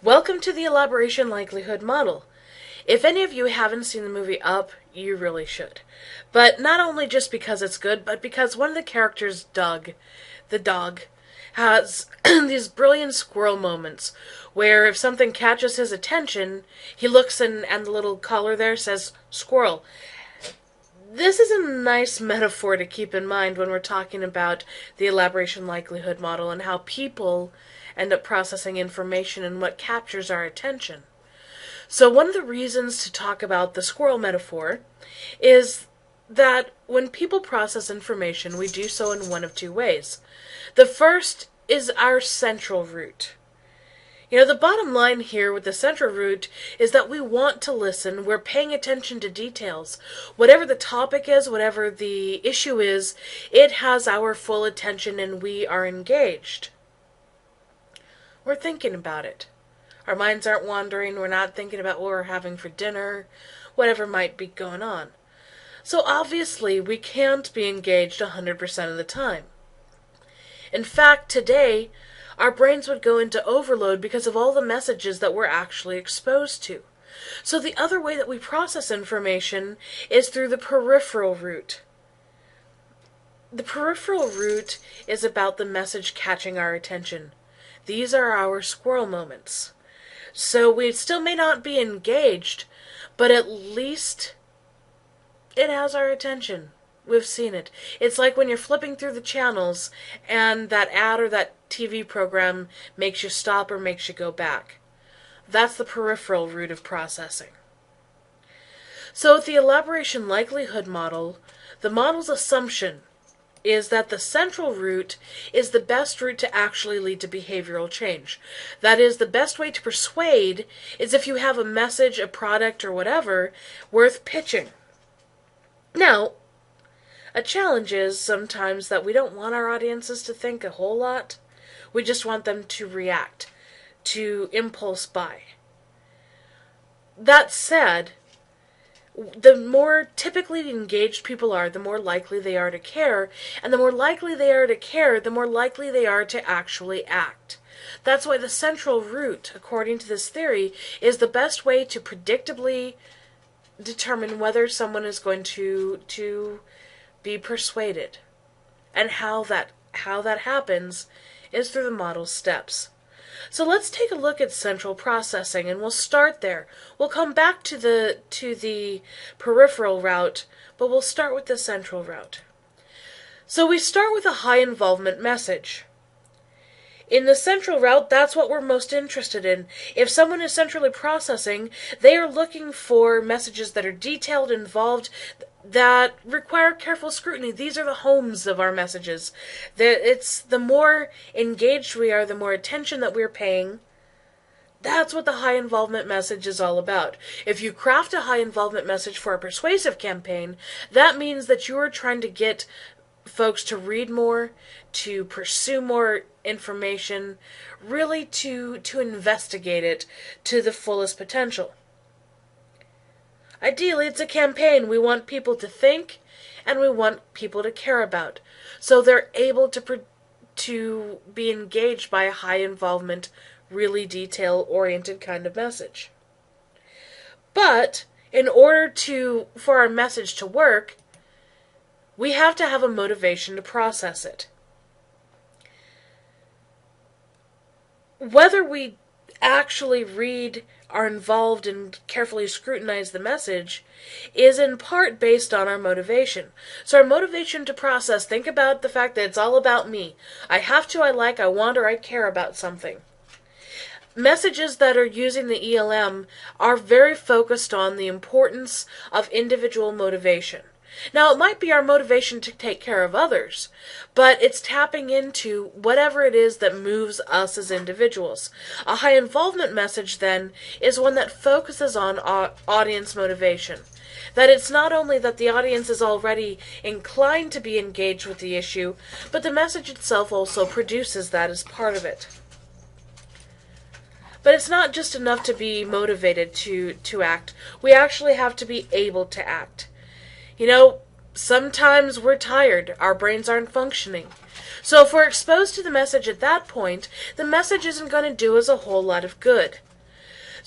Welcome to the Elaboration likelihood model. If any of you haven't seen the movie Up, you really should. But not only just because it's good, but because one of the characters, Doug, the dog, has these brilliant squirrel moments where if something catches his attention, he looks and the little collar there says, squirrel. This is a nice metaphor to keep in mind when we're talking about the elaboration likelihood model and how people end up processing information and what captures our attention. So one of the reasons to talk about the squirrel metaphor is that when people process information, we do so in one of two ways. The first is our central root. The bottom line here with the central root is that we want to listen. We're paying attention to details. Whatever the topic is, whatever the issue is, it has our full attention and we are engaged. We're thinking about it. Our minds aren't wandering. We're not thinking about what we're having for dinner, whatever might be going on. So obviously, we can't be engaged 100% of the time. In fact, today, our brains would go into overload because of all the messages that we're actually exposed to. So the other way that we process information is through the peripheral root. The peripheral root is about the message catching our attention. These are our squirrel moments. So we still may not be engaged, but at least it has our attention. We've seen it. It's like when you're flipping through the channels and that ad or that TV program makes you stop or makes you go back. That's the peripheral root of processing. So with the elaboration likelihood model, the model's assumption is that the central root is the best route to actually lead to behavioral change. That is, the best way to persuade is if you have a message, a product, or whatever worth pitching. Now, a challenge is sometimes that we don't want our audiences to think a whole lot. We just want them to react, to impulse buy. That said, the more typically engaged people are, the more likely they are to care, and the more likely they are to care, the more likely they are to actually act. That's why the central root, according to this theory, is the best way to predictably determine whether someone is going to be persuaded. And how that happens is through the model's steps. So let's take a look at central processing, and we'll start there. We'll come back to the peripheral route, but we'll start with the central route. So we start with a high involvement message. In the central route, that's what we're most interested in. If someone is centrally processing, they are looking for messages that are detailed, involved, that require careful scrutiny. These are the homes of our messages. It's the more engaged we are, the more attention that we're paying. That's what the high involvement message is all about. If you craft a high involvement message for a persuasive campaign, that means that you're trying to get folks to read more, to pursue more information, really to investigate it to the fullest potential. Ideally, it's a campaign. We want people to think, and we want people to care about. So they're able to be engaged by a high involvement, really detail-oriented kind of message. But in order for our message to work, we have to have a motivation to process it. Whether we actually read, are involved, and carefully scrutinize the message is in part based on our motivation. So our motivation to process, think about the fact that it's all about me. I have to, I like, I want, or I care about something. Messages that are using the ELM are very focused on the importance of individual motivation. Now, it might be our motivation to take care of others, but it's tapping into whatever it is that moves us as individuals. A high involvement message, then, is one that focuses on audience motivation. That it's not only that the audience is already inclined to be engaged with the issue, but the message itself also produces that as part of it. But it's not just enough to be motivated to act. We actually have to be able to act. Sometimes we're tired. Our brains aren't functioning. So if we're exposed to the message at that point, the message isn't going to do us a whole lot of good.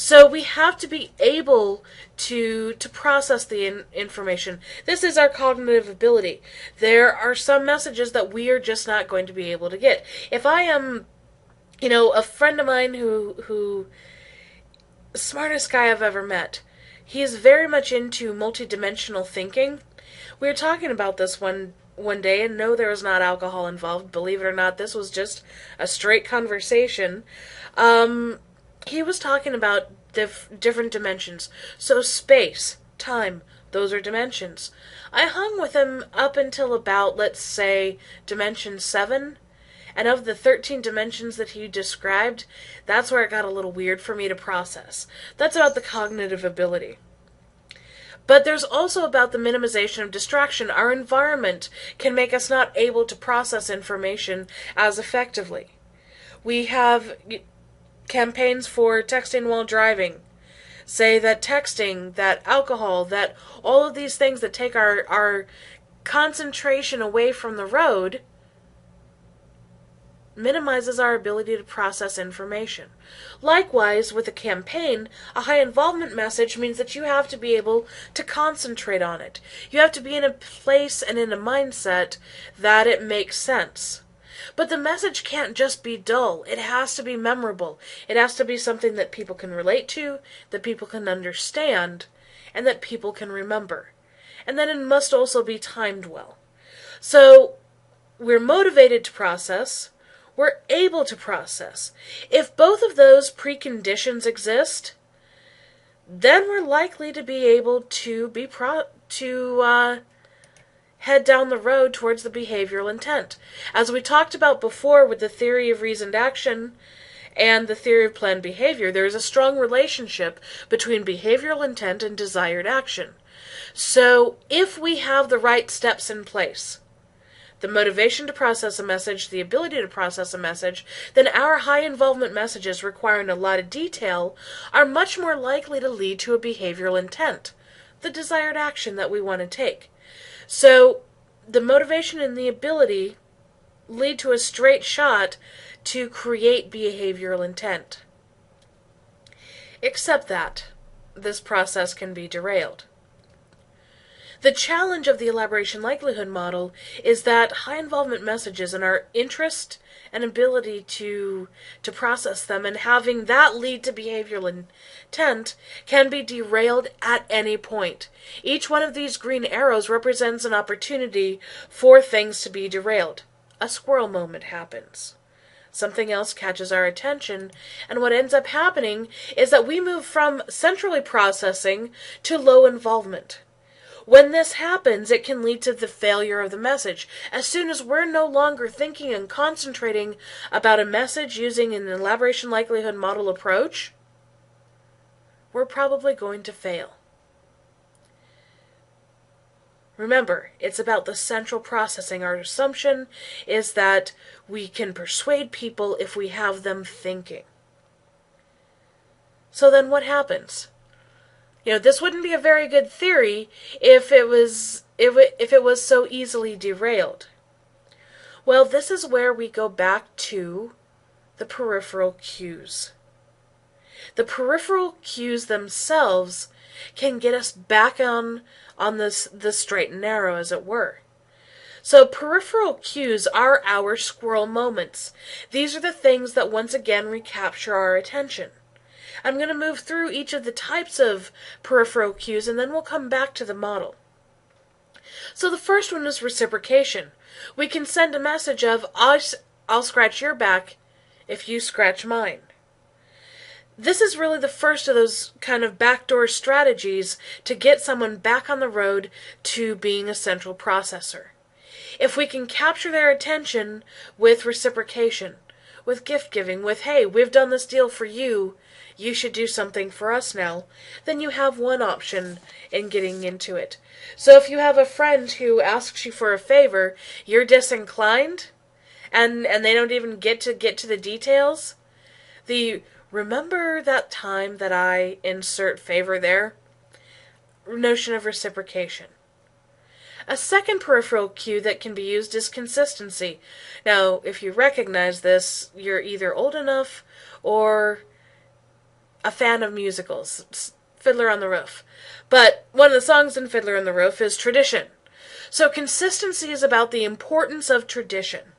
So we have to be able to process the information. This is our cognitive ability. There are some messages that we are just not going to be able to get. If I am, a friend of mine who smartest guy I've ever met, he is very much into multidimensional thinking. We were talking about this one day, and no, there was not alcohol involved. Believe it or not, this was just a straight conversation. He was talking about different dimensions. So space, time, those are dimensions. I hung with him up until about, let's say, dimension 7. And of the 13 dimensions that he described, that's where it got a little weird for me to process. That's about the cognitive ability. But there's also about the minimization of distraction. Our environment can make us not able to process information as effectively. We have campaigns for texting while driving. Say that texting, that alcohol, that all of these things that take our concentration away from the road minimizes our ability to process information. Likewise, with a campaign, a high involvement message means that you have to be able to concentrate on it. You have to be in a place and in a mindset that it makes sense. But the message can't just be dull. It has to be memorable. It has to be something that people can relate to, that people can understand, and that people can remember. And then it must also be timed well. So, we're motivated to process. We're able to process. If both of those preconditions exist, then we're likely to be able to head down the road towards the behavioral intent. As we talked about before with the theory of reasoned action and the theory of planned behavior, there is a strong relationship between behavioral intent and desired action. So if we have the right steps in place, the motivation to process a message, the ability to process a message, then our high involvement messages requiring a lot of detail are much more likely to lead to a behavioral intent, the desired action that we want to take. So the motivation and the ability lead to a straight shot to create behavioral intent. Except that this process can be derailed. The challenge of the elaboration likelihood model is that high involvement messages and our interest and ability to process them and having that lead to behavioral intent can be derailed at any point. Each one of these green arrows represents an opportunity for things to be derailed. A squirrel moment happens. Something else catches our attention, and what ends up happening is that we move from centrally processing to low involvement. When this happens, it can lead to the failure of the message. As soon as we're no longer thinking and concentrating about a message using an elaboration likelihood model approach, we're probably going to fail. Remember, it's about the central processing. Our assumption is that we can persuade people if we have them thinking. So then what happens? This wouldn't be a very good theory if it was so easily derailed. Well, this is where we go back to the peripheral cues. The peripheral cues themselves can get us back on the straight and narrow, as it were. So peripheral cues are our squirrel moments. These are the things that once again recapture our attention. I'm going to move through each of the types of peripheral cues, and then we'll come back to the model. So the first one is reciprocation. We can send a message of, I'll scratch your back if you scratch mine. This is really the first of those kind of backdoor strategies to get someone back on the road to being a central processor. If we can capture their attention with reciprocation, with gift giving, with, hey, we've done this deal for you, you should do something for us now, then you have one option in getting into it. So if you have a friend who asks you for a favor, you're disinclined, and they don't even get to the details, remember that time that I insert favor there? Notion of reciprocation. A second peripheral cue that can be used is consistency. Now, if you recognize this, you're either old enough or a fan of musicals, Fiddler on the Roof. But one of the songs in Fiddler on the Roof is tradition. So consistency is about the importance of tradition.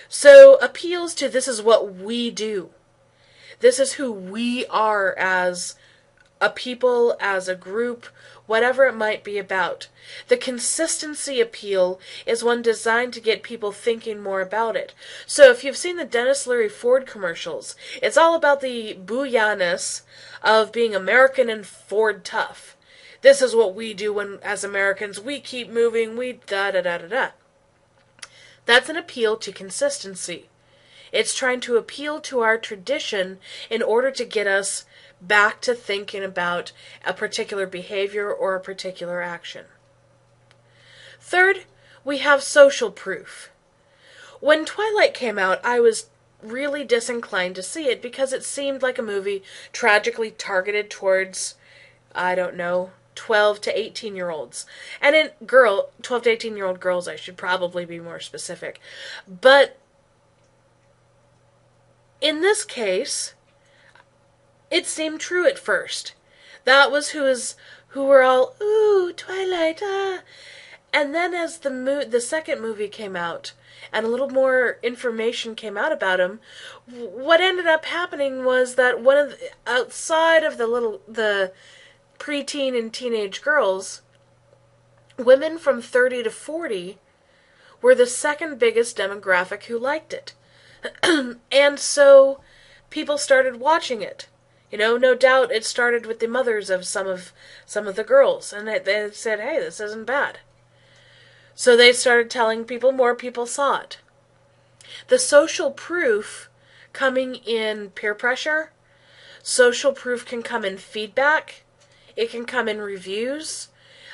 So appeals to this is what we do. This is who we are as a people, as a group, whatever it might be about. The consistency appeal is one designed to get people thinking more about it. So if you've seen the Dennis Leary Ford commercials, it's all about the booyah-ness of being American and Ford tough. This is what we do when, as Americans, we keep moving, we da-da-da-da-da. That's an appeal to consistency. It's trying to appeal to our tradition in order to get us back to thinking about a particular behavior or a particular action. Third, we have social proof. When Twilight came out, I was really disinclined to see it because it seemed like a movie tragically targeted towards, 12 to 18-year-olds. And 12 to 18-year-old girls, I should probably be more specific. But in this case, it seemed true at first. That was who were all, ooh, Twilight, ah. And then as the second movie came out, and a little more information came out about him, what ended up happening was that outside of the preteen and teenage girls, women from 30 to 40 were the second biggest demographic who liked it. And so people started watching it. No doubt it started with the mothers of some of the girls, and they said, hey, this isn't bad. So they started telling people, more people saw it. The social proof coming in peer pressure, social proof can come in feedback, it can come in reviews.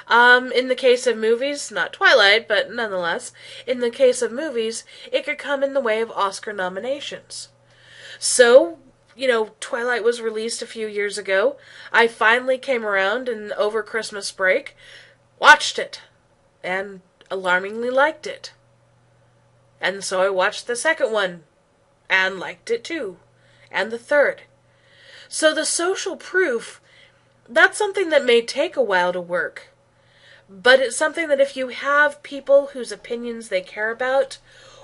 In the case of movies, not Twilight, but nonetheless, in the case of movies, it could come in the way of Oscar nominations. So, Twilight was released a few years ago. I finally came around and over Christmas break, watched it, and alarmingly liked it. And so I watched the second one, and liked it too, and the third. So the social proof, that's something that may take a while to work. But it's something that if you have people whose opinions they care about,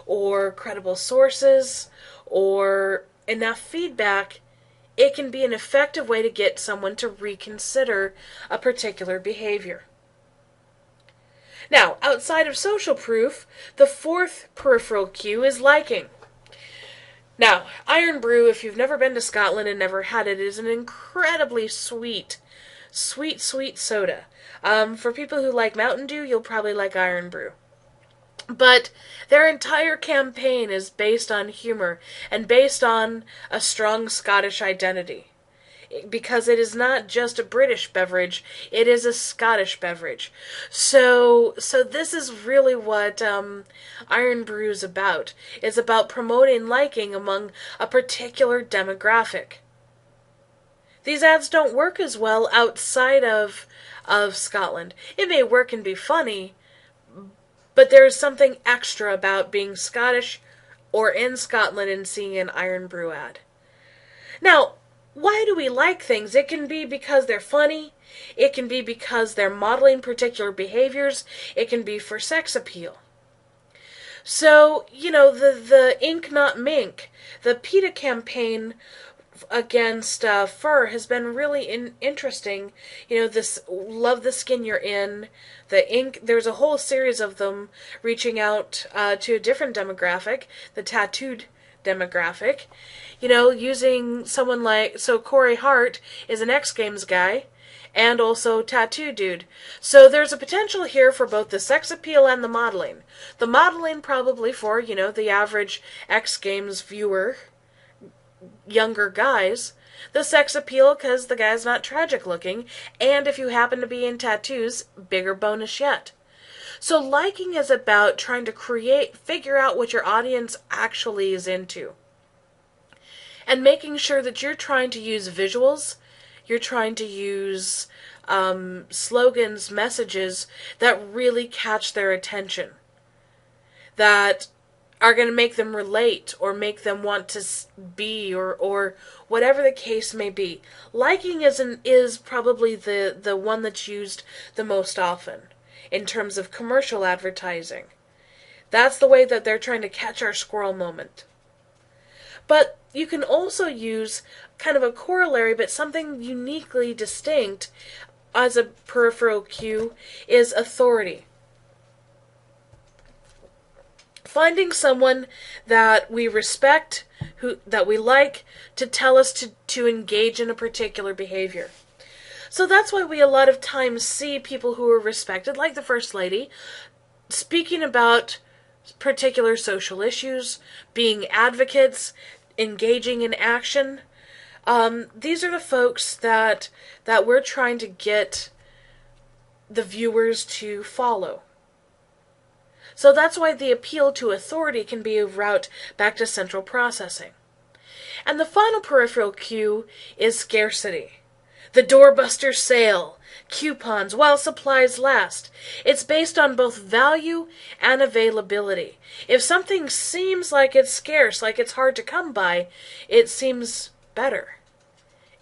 or credible sources, or enough feedback, it can be an effective way to get someone to reconsider a particular behavior. Now, outside of social proof, the fourth peripheral cue is liking. Now, Iron Brew, if you've never been to Scotland and never had it, is an incredibly sweet soda. For people who like Mountain Dew, you'll probably like Iron Brew. But their entire campaign is based on humor and based on a strong Scottish identity. Because it is not just a British beverage, it is a Scottish beverage. So this is really what Iron Brew is about. It's about promoting liking among a particular demographic. These ads don't work as well outside of Scotland. It may work and be funny, but there is something extra about being Scottish or in Scotland and seeing an Iron Brew ad. Now, why do we like things? It can be because they're funny. It can be because they're modeling particular behaviors. It can be for sex appeal. So, the Ink Not Mink, the PETA campaign against fur has been really interesting. This love the skin you're in, the ink, there's a whole series of them reaching out to a different demographic, the tattooed demographic. Using someone so Corey Hart is an X Games guy and also tattoo dude. So there's a potential here for both the sex appeal and the modeling. The modeling probably for, the average X Games viewer, younger guys. The sex appeal because the guy's not tragic looking, and if you happen to be in tattoos, bigger bonus yet. So liking is about trying to figure out what your audience actually is into. And making sure that you're trying to use visuals, you're trying to use slogans, messages that really catch their attention. That are going to make them relate or make them want to be, or whatever the case may be. Liking is probably the one that's used the most often in terms of commercial advertising. That's the way that they're trying to catch our squirrel moment. But you can also use kind of a corollary, but something uniquely distinct as a peripheral cue is authority. Finding someone that we respect, that we like, to tell us to engage in a particular behavior. So that's why we a lot of times see people who are respected, like the First Lady, speaking about particular social issues, being advocates, engaging in action. These are the folks that we're trying to get the viewers to follow. So that's why the appeal to authority can be a route back to central processing. And the final peripheral cue is scarcity. The doorbuster sale, coupons while supplies last. It's based on both value and availability. If something seems like it's scarce, like it's hard to come by, it seems better.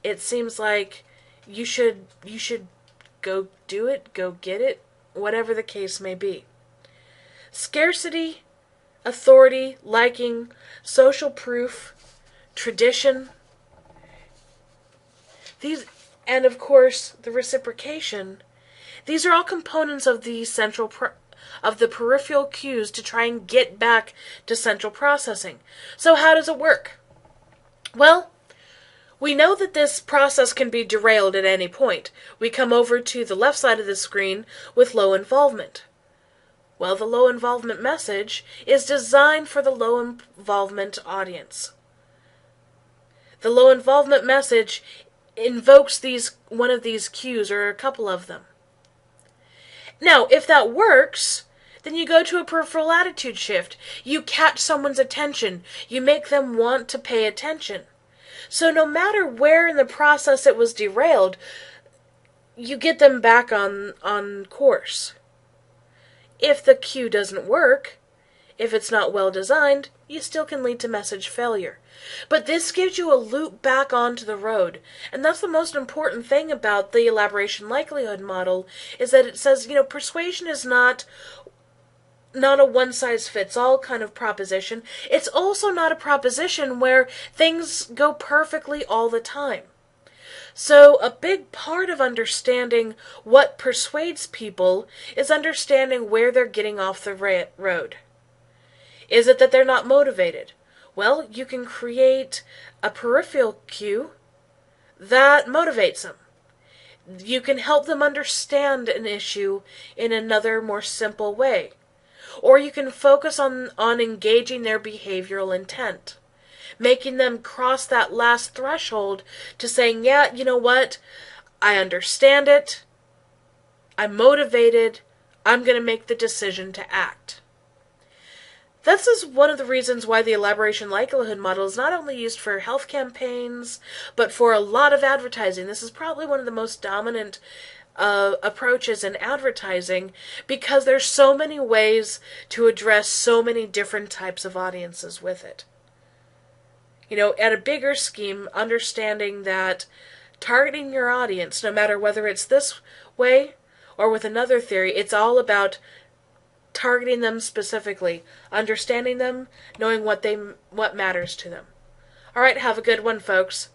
It seems like you should go do it, go get it, whatever the case may be. Scarcity, authority, liking, social proof, tradition. These, and of course, the reciprocation. These are all components of the of the peripheral cues to try and get back to central processing. So how does it work? Well, we know that this process can be derailed at any point. We come over to the left side of the screen with low involvement. Well, the low involvement message is designed for the low involvement audience. The low involvement message invokes one of these cues or a couple of them. Now, if that works, then you go to a peripheral attitude shift. You catch someone's attention. You make them want to pay attention. So no matter where in the process it was derailed, you get them back on course. If the cue doesn't work, if it's not well designed, you still can lead to message failure. But this gives you a loop back onto the road. And that's the most important thing about the elaboration likelihood model, is that it says, persuasion is not a one-size-fits-all kind of proposition. It's also not a proposition where things go perfectly all the time. So a big part of understanding what persuades people is understanding where they're getting off the road. Is it that they're not motivated? Well, you can create a peripheral cue that motivates them. You can help them understand an issue in another, more simple way. Or you can focus on engaging their behavioral intent, making them cross that last threshold to saying, yeah, you know what, I understand it, I'm motivated, I'm going to make the decision to act. This is one of the reasons why the elaboration likelihood model is not only used for health campaigns, but for a lot of advertising. This is probably one of the most dominant approaches in advertising, because there's so many ways to address so many different types of audiences with it. At a bigger scheme, understanding that targeting your audience, no matter whether it's this way or with another theory, it's all about targeting them specifically, understanding them, knowing what matters to them. All right, have a good one, folks.